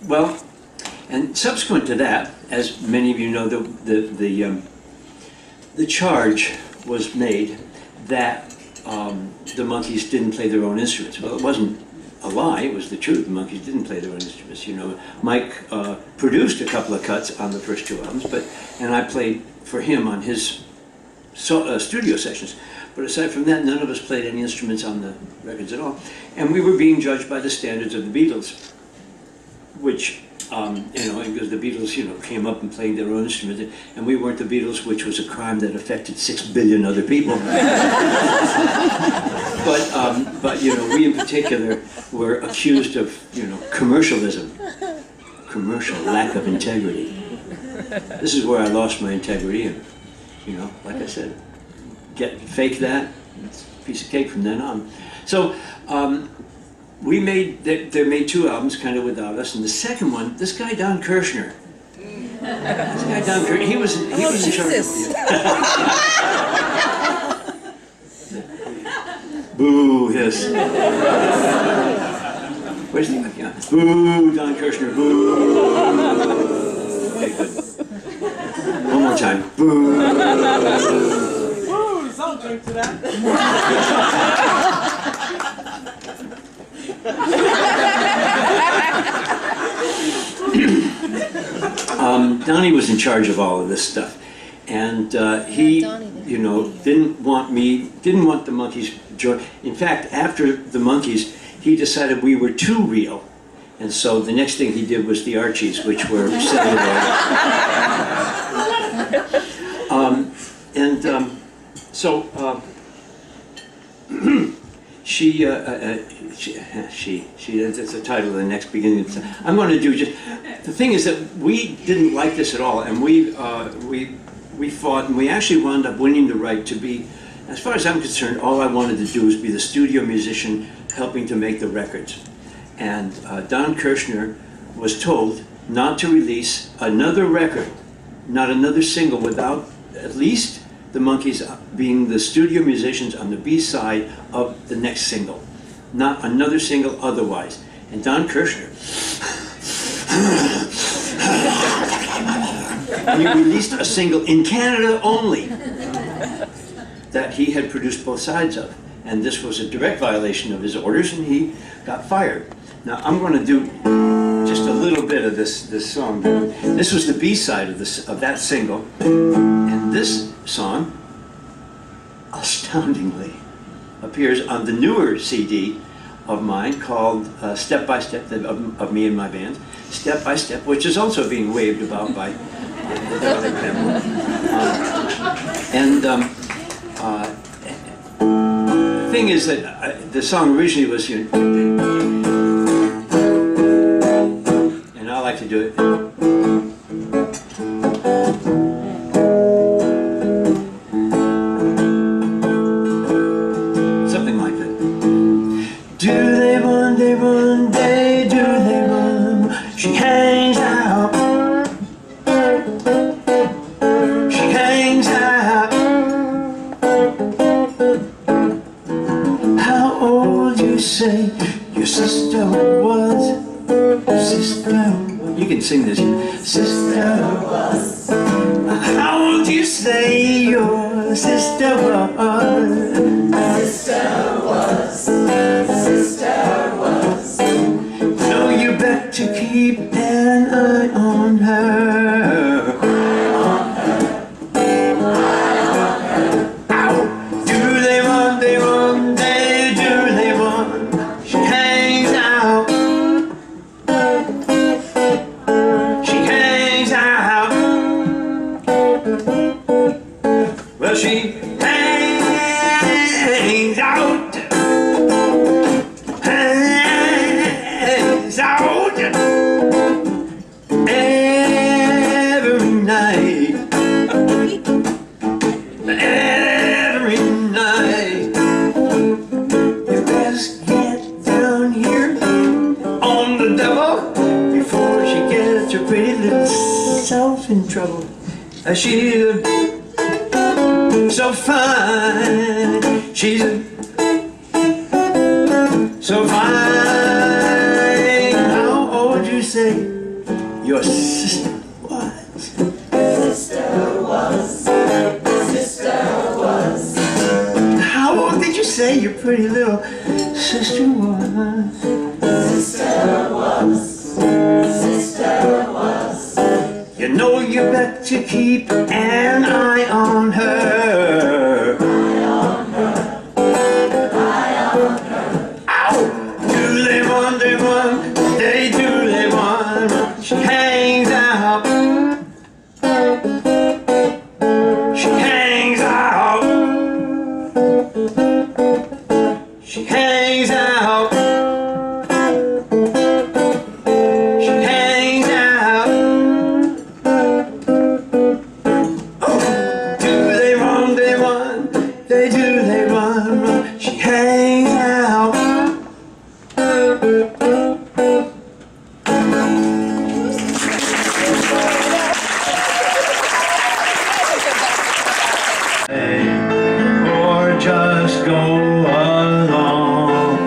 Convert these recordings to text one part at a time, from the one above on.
Well, and subsequent to that, as many of you know, the charge was made that the Monkees didn't play their own instruments. Well, it wasn't a lie, it was the truth. The Monkees didn't play their own instruments. You know, Mike produced a couple of cuts on the first two albums, and I played for him on his studio sessions. But aside from that, none of us played any instruments on the records at all. And we were being judged by the standards of the Beatles, which, you know, because the Beatles, you know, came up and played their own instruments, and we weren't the Beatles, which was a crime that affected 6 billion other people. But you know, we in particular were accused of, you know, commercialism, commercial lack of integrity. This is where I lost my integrity, and, you know, like I said, fake that, it's a piece of cake from then on. So they made 2 albums kind of without us, and the second one, this guy Don Kirshner. This guy Don Kirshner, he was in charge of it. Boo, yes. Where's the yeah. Boo, Don Kirshner, boo. Okay, good. One more time. Boo. I'll drink to that. Donnie was in charge of all of this stuff, and he, you know, didn't want the Monkees join. In fact, after the Monkees, he decided we were too real, and so the next thing he did was the Archies, which were celluloid. That's the title of the next beginning. I'm going to do just, the thing is that we didn't like this at all, and we fought, and we actually wound up winning the right to be, as far as I'm concerned, all I wanted to do was be the studio musician helping to make the records. And Don Kirshner was told not to release another record, not another single, without at least the Monkees being the studio musicians on the B-side of the next single. Not another single otherwise. And Don Kirshner, he released a single in Canada only that he had produced both sides of. And this was a direct violation of his orders, and he got fired. Now I'm going to do just a little bit of this song. This was the B-side of that single. And this song, astoundingly, appears on the newer CD of mine called Step by Step, of me and my band, Step by Step, which is also being waved about by the other panel. The thing is that the song originally was, you know, and I like to do it. Sing this. Sister was. How old you say your sister was? Sister was. Sister was. No, you better keep an eye on her. Eye on her. Eye on her. Ow. Do they want? They want. They do. They want. She hangs out. She hangs out, every night, every night. You best get down here on the double before she gets her pretty little self in trouble. She's so fine, she's so fine. say your sister was? Sister was. How old did you say your pretty little sister was? Sister was. You know you better keep an eye on her. Ow! Do they run, they do they run. She hangs out. She hangs out. She hangs out. She hangs out. Oh, do they run, they do they run. She hangs out. Or just go along.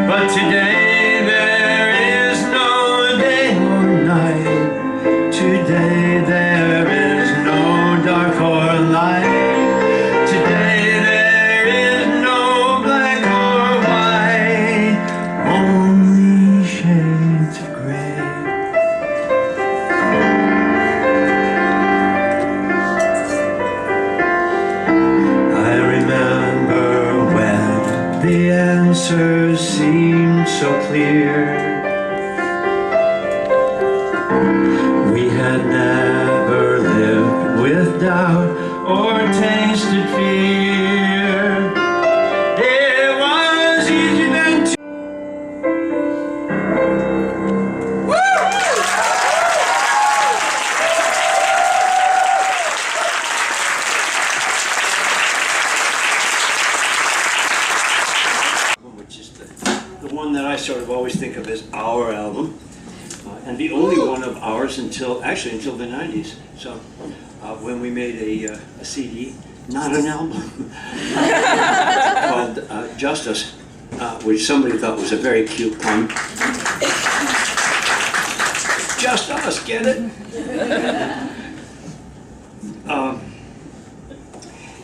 But today there is no day or night. Today there is no dark or light. Today there is no black or white. Only shades of gray. I remember when the answers seemed so clear. We had never lived with doubt or tasted fear. It was easy then to which is the one that I sort of always think of as our album, and the only one of ours until the 90s. So when we made a CD, not an album, called Justice, which somebody thought was a very cute pun. Just us, get it?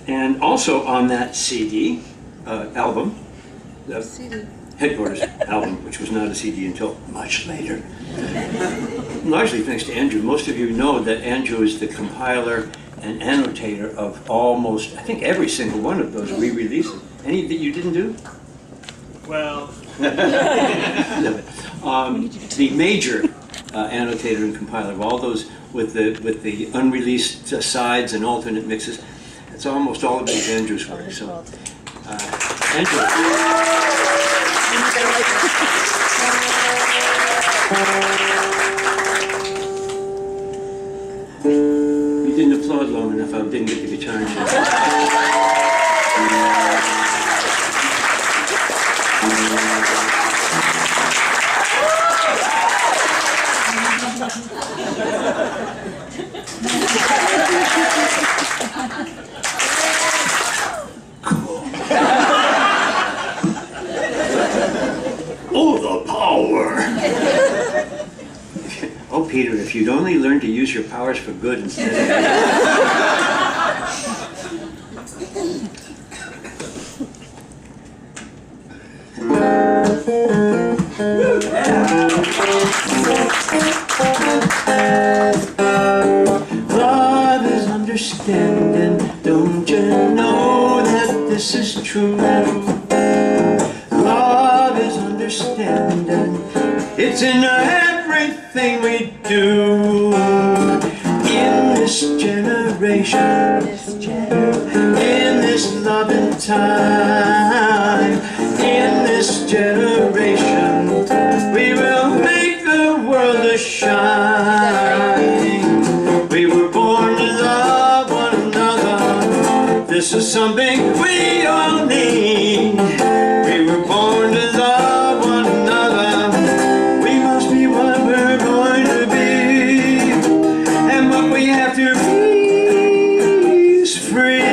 And also on that CD, album, the Headquarters album, which was not a CD until much later. Largely thanks to Andrew. Most of you know that Andrew is the compiler and annotator of almost, I think, every single one of those re-releases. Any that you didn't do? Well, The major annotator and compiler of all those with the unreleased sides and alternate mixes. It's almost all of it is Andrew's work. So, Andrew. You didn't applaud long enough. I didn't get the guitar in shape. Oh, the power! Oh, Peter, if you'd only learn to use your powers for good instead of... Love is understanding, don't you know that this is true? Love is understanding, it's in everything we do. In this generation, in this loving time, in this generation, we will make the world a shine. We were born to love one another. This is something we all need. We were born to love one another. We must be what we're going to be. And what we have to be is free.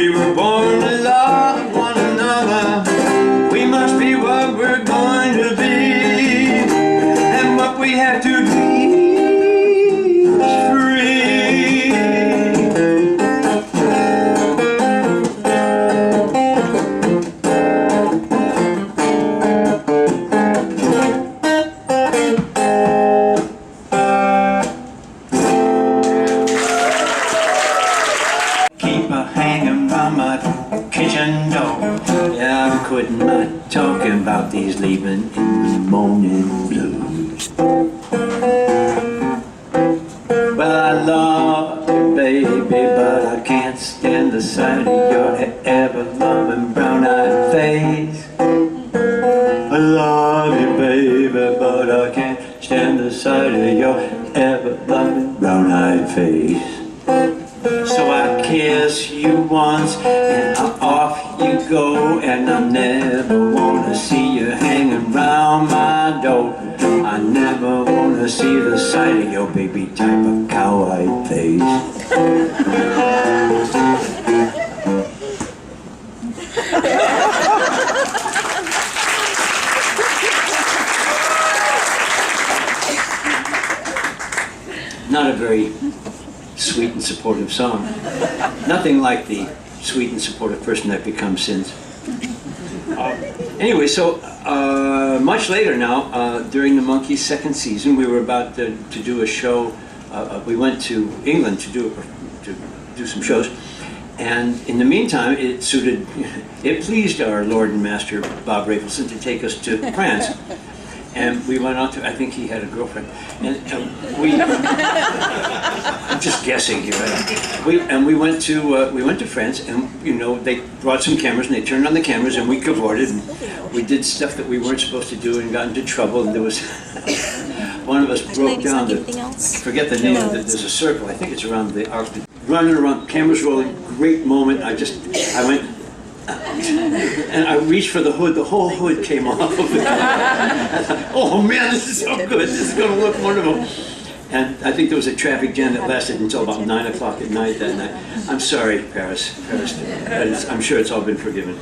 We were born to love one another. We must be what we're going to be, and what we have to be is free. Keep a hanging round my kitchen door. Yeah, I'm quitting my talking about these leaving in the morning blues. Well, I love you, baby, but I can't stand the sight of your ever-loving brown-eyed face. I love you, baby, but I can't stand the sight of your ever-loving brown-eyed face. So I kiss you once and off you go, and I never wanna see you hanging round my door. I never wanna see the sight of your baby type of cow-eyed face. Not a very sweet and supportive song. Nothing like the sweet and supportive person that becomes since. Anyway, so much later now, during the Monkees' second season, we were about to do a show. We went to England to do some shows, and in the meantime, it pleased our Lord and Master Bob Rafelson to take us to France. And we went out to, I think he had a girlfriend, and I'm just guessing here. We went to France, and you know, they brought some cameras, and they turned on the cameras, and we cavorted, and we did stuff that we weren't supposed to do, and got into trouble. And there was one of us broke down I forget the name of it. There's a circle. I think it's around the arc. Running around, cameras rolling. Great moment. I went. And I reached for the hood. The whole hood came off of the car. Oh man, this is so good. This is going to look wonderful. And I think there was a traffic jam that lasted until about 9 o'clock at night that night. I'm sorry, Paris. I'm sure it's all been forgiven.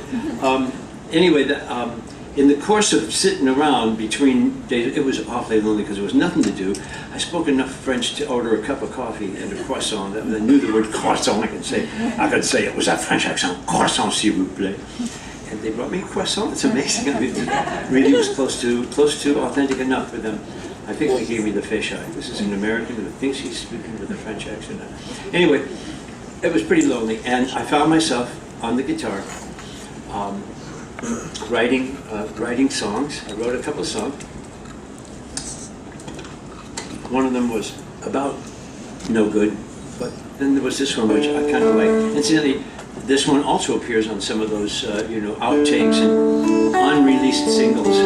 Anyway, in the course of sitting around between days, it was awfully lonely because there was nothing to do. I spoke enough French to order a cup of coffee and a croissant. I knew the word croissant. I could say it was a French accent. Croissant, s'il vous plaît. And they brought me a croissant. It's amazing. I mean, it really was close to authentic enough for them. I think they gave me the fish eye. This is an American who thinks he's speaking with a French accent. Anyway, it was pretty lonely, and I found myself on the guitar. Writing songs. I wrote a couple of songs. One of them was about no good, but then there was this one which I kind of like. Incidentally, this one also appears on some of those, outtakes and unreleased singles.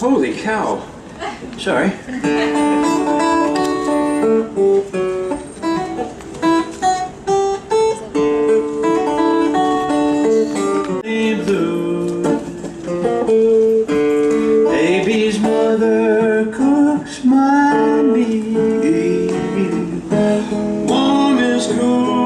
Holy cow. Sorry. Baby's mother cooks my meal. Warm is cool.